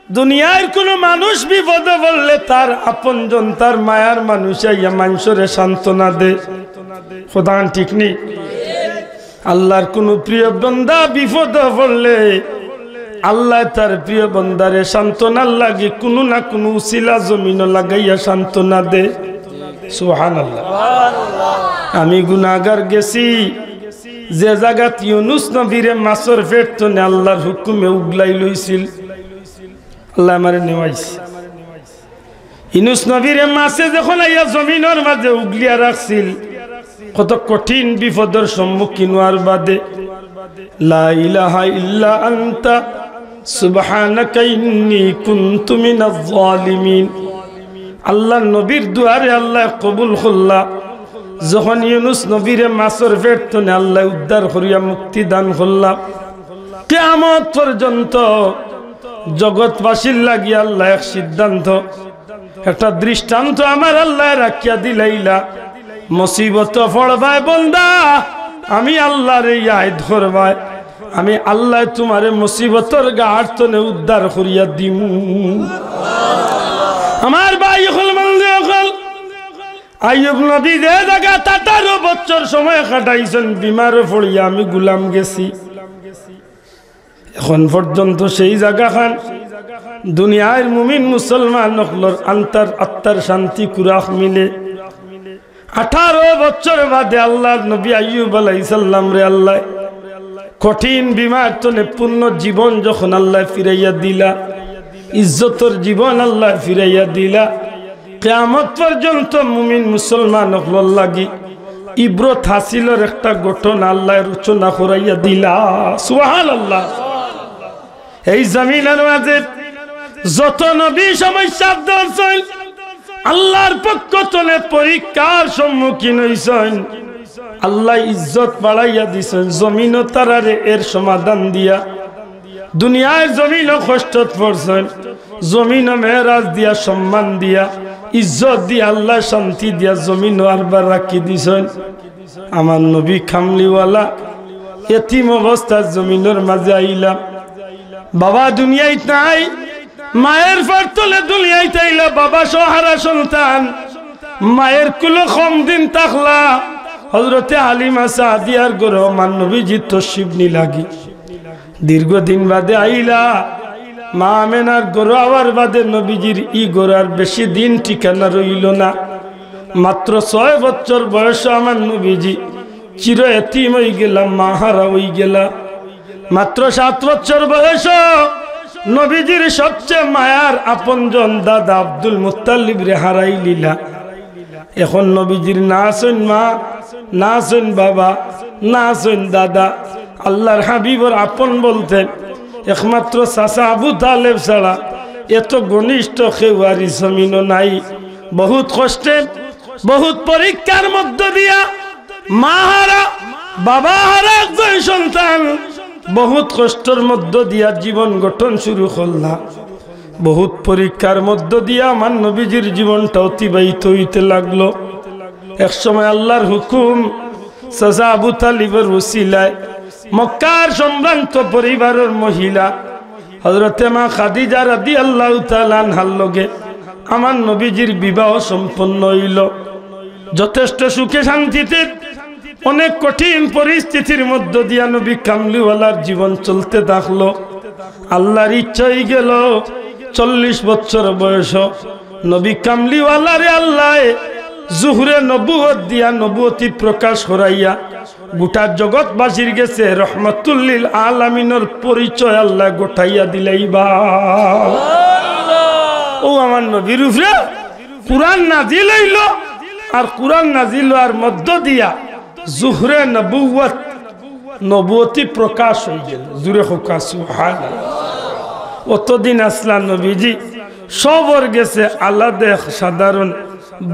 দুনিয়ার কোন মানুষ বিপদে পড়লে তার আপনজন তার মায়ার মানুষ আইয়া মানুষরে সান্ত্বনা দে খোদা ঠিক নেই আল্লাহর কোন প্রিয় বান্দা বিপদে পড়লে আল্লাহ তার প্রিয় বান্দারে সান্ত্বনার লাগে কোনো না কোনো উসিলা জমিন লাগাইয়া সান্ত্বনা দে সুবহানাল্লাহ আমি গুনাহগার গেছি যে জায়গাত ইউনুস নবীরে মাছের পেট থেকে আল্লাহর হুকুমে উগলাই লইছিল আল্লাহ আমারে নেওয়াইছে ইউনুস নবীরে মাছে যখন আইয়া জমিনের মাঝে উগলিয়া রাখছিল কত কঠিন বিপদের সম্মুখীন হওয়ার বাদে লা ইলাহা ইল্লা আনতা সুবহানাকা ইন্নী কুনতু মিনাজ জালিমিন আল্লাহ নবীর দুয়ারে আল্লাহ কবুল করলা যখন ইউনুস নবীরে মাছের পেট থেকে আল্লাহ উদ্ধার করিয়া মুক্তি দান করলা কিয়ামত পর্যন্ত জগৎবাসীর লাগি আল্লাহ এক সিদ্ধান্ত একটা দৃষ্টান্ত আমার আল্লাহ রাখিয়া দিলাইলা মুসিবত পড়বায় বান্দা আমি আল্লাহর ইয়াদ ধরবাই আমি আল্লাহ তোমারে মুসিবতের গাড় থেকে উদ্ধার করিয়া দিমু আমার ভাই হল মন্দির হল আইয়ুব নবী যে জায়গা 18 বছর সময় কাটাইছেন বিমারে পড়িয়া আমি গুলাম গেছি এখন পর্যন্ত সেই জায়গা খান দুনিয়ার মুমিন মুসলমান নকলর আন্তর আত্মার শান্তি কুরাখ মিলে 18 বছর বাদে আল্লাহর নবী আইয়ুব আলাইহিস সালাম রে আল্লাহ কঠিন বিমার তনে পূর্ণ জীবন যখন আল্লাহ ফিরাইয়া দিলা ইজ্জতর জীবন আল্লাহ ফিরাইয়া দিলা কিয়ামত পর্যন্ত মুমিন মুসলমান হল লাগি ইব্রত হাসিলের একটা ঘটনা আল্লাহ রচনা করাইয়া দিলা সুবহানাল্লাহ এই জমিনের মাঝে যত নবী সমস্যা দর্শন আল্লাহর পক্ষ থেকে পরীক্ষার সম্মুখীন হইছেন আল্লাহ ইজ্জত বাড়াইয়া দিছেন জমিন তারারে এর সমাধান দিয়া দুনিয়ায় জমিন কষ্টত পড়ছেন জমিন মেরাজ দিয়া সম্মান দিয়া ইজ্জত দিয়া আল্লাহ শান্তি দিয়া জমিন আরবার রাখি দিছেন আমার নবী খামলিওয়ালা এতিম অবস্থা জমিনের মাঝে আইলা বাবা দুনিয়ায় নাই মায়ের ফারতলে দুনিয়ায় তাইলা বাবা সহারা সন্তান মায়ের কুলো কম দিন থাকলা হযরতে হালিমা সাদিয়ার গরো মান নবীজি তশরিফ নি লাগি দীর্ঘদিন বাদে আইলা মা আমেনার গরো আওয়ার বাদে নবীজির ই গোরার বেশি দিন ঠিকানা রইল না মাত্র 6 বছর বয়স আমার নবীজি চির এতিম হই গেলাম মাহারা হই গেলা মাত্র 7 বছর বয়স নবীজির সবচেয়ে মায়ার আপনজন দাদা আব্দুল মুত্তালিব রে হারাই লীলা এখন নবীজির না আছেন মা না আছেন বাবা না আছেন দাদা আল্লাহর হাবিবর আপন বলতেন একমাত্র চাচা আবু তালেব ছাড়া এত ঘনিষ্ঠ খেওয়ারি জমিন নাই বহুত কষ্টে বহুত পরীক্ষার মধ্য দিয়া মা হারা বাবা হারা একজন সন্তান বহুত কষ্টের মধ্য দিয়া জীবন গঠন শুরু করলা বহুত পরীক্ষার মধ্য দিয়া আমার নবীজির জীবনটা অতিবাহিত হইতে লাগলো এক সময় আল্লাহর হুকুম চাচা আবু তালিবের ওসিলায় মক্কার সম্ভ্রান্ত পরিবারের মহিলা হযরতে মা খাদিজা রাদিয়াল্লাহু তাআলা আনহার লগে আমার নবীজির বিবাহ সম্পন্ন হইল যথেষ্ট সুখে শান্তিতে অনেক কঠিন পরিস্থিতির মধ্য দিয়া নবী কামলিওয়ালার জীবন চলতে থাকলো আল্লাহর ইচ্ছা হয়ে গেল 40 বছর বয়স নবী কামলিওয়ালারে আল্লাহ জুহরে নবুয়ত দিয়া নবুয়তি প্রকাশ করাইয়া গোটা জগৎবাসীর গেছে রহমাতুল লিল আলামিনের পরিচয় আল্লাহ গোটাইয়া দিলাইবা ও আমার নবীর উপরে কুরআন নাজিল হইল আর কুরআন নাজিল হওয়ার মধ্য দিয়া জুহরে নবুয়ত নবুয়তি প্রকাশ হয়ে গেল জুরে হোকা সুবহানাল্লাহ অতদিন আসলা নবীজি সবর গেছে আলাদা সাধারণ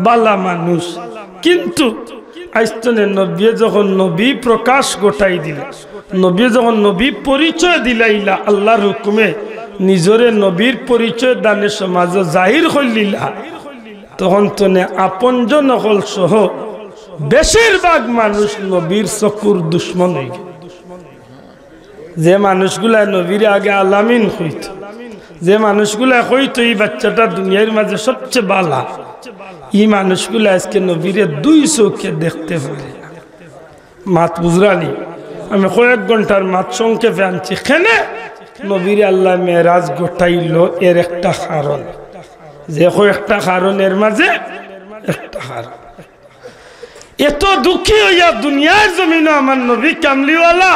বালা মানুষ কিন্তু আইস্তনে নবী যখন নবী প্রকাশ গোটাই দিল নবী যখন নবী পরিচয় দিলাইলা আল্লাহর হুকুমে নিজরে নবীর পরিচয় দানে সমাজ জাহির হইলিলা তখন তনে আপনজন হল সহ বেশিরভাগ মানুষ নবীর চকুর দুশ্মন হয়ে গেল যে মানুষগুলা নবীর আগে আলামিন হইত যে মানুষগুলা হয়তো এই বাচ্চাটা দুনিয়ার মাঝে সবচেয়ে বালা, এই মানুষগুলা আজকে নবীরে 2 চোখে দেখতে পারে না। মাত বুঝরানি, আমি কয়েক ঘন্টার মাত সংক্ষেপে আনছি। কেনে নবীরে আল্লাহ মেরাজ গোটাইল এর একটা কারণ, যে কয়েকটা কারণের মাঝে একটা কারণ। এত দুঃখী হইয়া দুনিয়ার জমিনে আমার নবী কামলিওয়ালা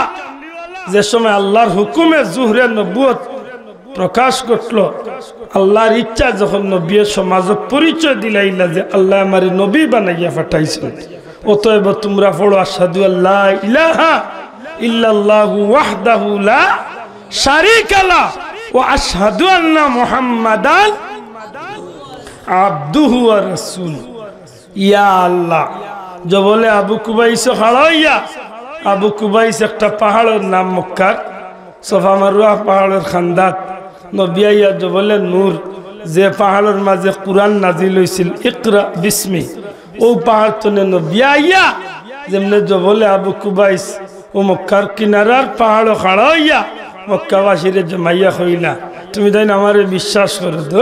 যে সময় আল্লাহর হুকুমে জুহরে নবুয়ত প্রকাশ ঘটল, আল্লাহর ইচ্ছা যখন নবী সমাজ পরিচয় দিলাইলা যে আল্লাহ আমার নবী বানাইয়া পাঠাইছেন, অতএব তোমরা পড়ো আশহাদু আল্লা ইলাহা ইল্লাল্লাহু ওয়াহদাহু লা শারীকা লাহু ওয়া আশহাদু আন্না মুহাম্মাদান আবদুহু ওয়া রাসূলুহু। ইয়া আল্লাহ যে বলে আবু কুবাইস খাড়াইয়া, আবু কুবাইস একটা পাহাড়ের নাম মক্কার সফা মারওয়া পাহাড়ের খান্দাত। নবী আইয়া যে বলে নূর, যে পাহাড়ের মাঝে কুরআন নাজিল হয়েছিল ইকরা বিসমি, ও পাহাড় তনে নবী আইয়া যেমনে যে বলে আবু কুবাইস ও মক্কার কিনারার পাহাড় খাড়াইয়া মক্কাবাসীরে জমাইয়া হইলা, তুমি তাই আমারে বিশ্বাস করো তো?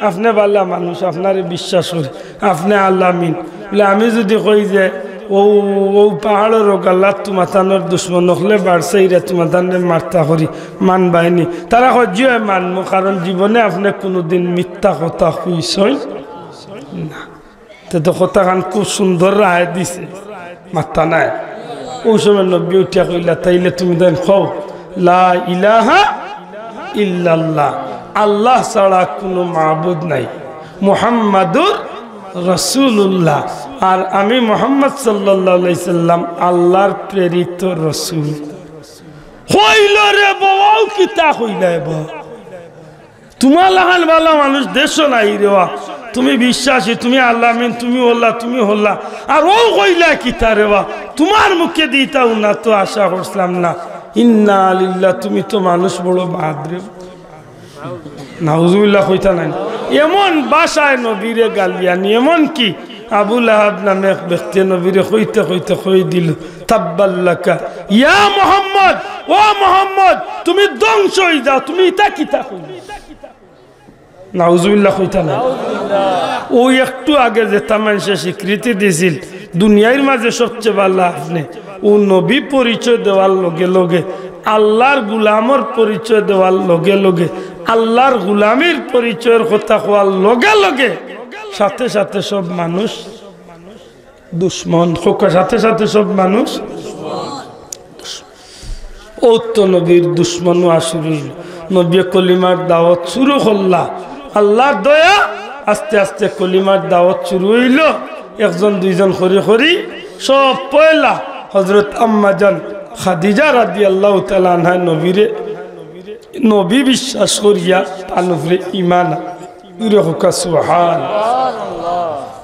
আপনি বাল্লা মানুষ, আপনারে বিশ্বাস করি, আপনি আল্লাহ মিন বলে। আমি যদি কই যে ও ও পাহাড়ের গাল্লা তোমার দুশ্মন হলে বাড়ছে, এরা তোমার মার্তা করি, মান বাহিনী তারা সহ্য মানবো, কারণ জীবনে আপনি কোনোদিন মিথ্যা কথা কইছই না। তো কথা খান খুব সুন্দর রায় দিছে, মাথা নাই। ওই সময় নবী উঠিয়া কইলা, তাইলে তুমি দেন খাও লা ইলাহা ইল্লাল্লাহ, আল্লাহ ছাড়া কোনো মাবুদ নাই, মুহাম্মাদুর রাসূলুল্লাহ, আর আমি মুহাম্মদ সাল্লাল্লাহু আলাইহি সাল্লাম আল্লাহর প্রেরিত রাসূল। হইল রে বাবাও কিতা হইলা বা তোমার লাগান ভালো মানুষ দেশ নাই রে, তুমি বিশ্বাসী, তুমি আল্লাহ মিন, তুমি হল্লা, তুমি হল্লা, আর ও কইলা কিতা রে বা তোমার মুখে দিতাও না তো আশা করছিলাম না। ইন্না লিল্লাহ, তুমি তো মানুষ বড় বাহাদুর, নাউজুবিল্লাহ কইতা নাই। এমন বাসায় নবীরে গালিয়ানি, এমন কি আবু লাহাব নামে এক ব্যক্তি নবীরে কইতে কইতে কই দিল, তাব্বাল্লাকা ইয়া মুহাম্মদ, ও মুহাম্মদ তুমি ধ্বংস হই যাও, তুমি ইতা কিতা কইলা? নাউজুবিল্লাহ কইতা নাই। ও একটু আগে যে তামানসে স্বীকৃতি দিছিল দুনিয়ার মাঝে সবচেয়ে ভালো আপনি, ও নবী পরিচয় দেওয়ার লগে লগে, আল্লাহর গুলামর পরিচয় দেওয়ার লগে লগে, আল্লাহর গুলামির পরিচয়ের কথা হওয়ার লগে লগে সাথে সাথে সব মানুষ দুশ্মন, সাথে সাথে সব মানুষ ও তো নবীর দুশ্মন শুরু হইল। নবী কলিমার দাওয়াত শুরু করলা, আল্লাহর দয়া আস্তে আস্তে কলিমার দাওয়াত শুরু হইল। একজন দুইজন করি করি সব পয়লা হযরত আম্মা জান খাদিজা রাদিয়াল্লাহু তাআলা আনহা নবীরে নবী বিশ্বাস করিয়া তানুফরে ঈমান ইরহুকা সুবহানাল্লাহ।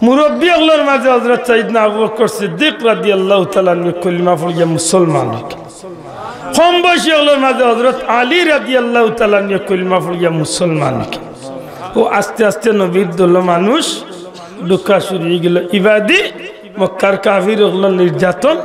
মুরব্বী আল্লাহর মাঝে হযরত সাইয়েদনা আবু বকর সিদ্দিক রাদিয়াল্লাহু তাআলা আনহু কলিমা পড়িয়া মুসলমান হলেন। কম বয়সী আল্লাহর মাঝে হযরত আলী রাদিয়াল্লাহু তাআলা আনহু কলিমা পড়িয়া মুসলমান হলেন। ও আস্তে আস্তে নবীর দল মানুষ ঢুকা শুরু হয়ে গেল। ইবাদি মক্কার কাফির ওগুলো নির্যাতন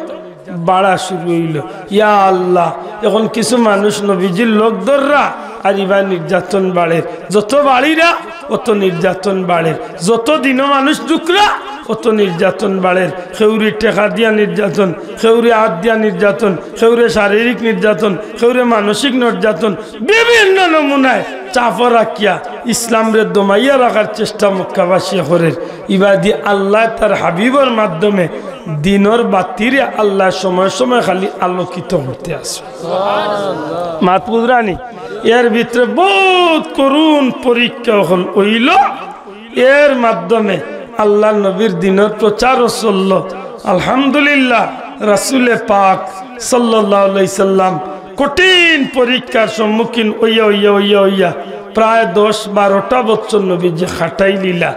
বাড়া শুরু হইল। ইয়া আল্লাহ, এখন কিছু মানুষ নবীজির লোক দররা আর ইবা নির্যাতন বাড়ে, যত বাড়িরা অত নির্যাতন বাড়ে, যত দিনও মানুষ দুকরা অত নির্যাতন বাড়ে। খেউরি টেকা দিয়া নির্যাতন, খেউরি হাত দিয়া নির্যাতন, খেউরে শারীরিক নির্যাতন, খেউরে মানসিক নির্যাতন, বিভিন্ন নমুনায় চাপ রাখিয়া ইসলামরে দমাইয়া রাখার চেষ্টা মক্কাবাসী করে। ইবাদি আল্লাহ তার হাবিবর মাধ্যমে দিনের বাতিরে আল্লাহ সময় সময় খালি আলোকিত করতে আসে। মাত বুঝরানি, এর ভিতরে বহুত করুণ পরীক্ষা হইল। এর মাধ্যমে আল্লাহ নবীর দিনের প্রচার চলল। আলহামদুলিল্লাহ, রাসূলে পাক সাল্লাল্লাহু আলাইহি সাল্লাম কঠিন পরীক্ষার সম্মুখীন হইয়া প্রায় 10-12টা বছর নবীজি খাটাই লীলা।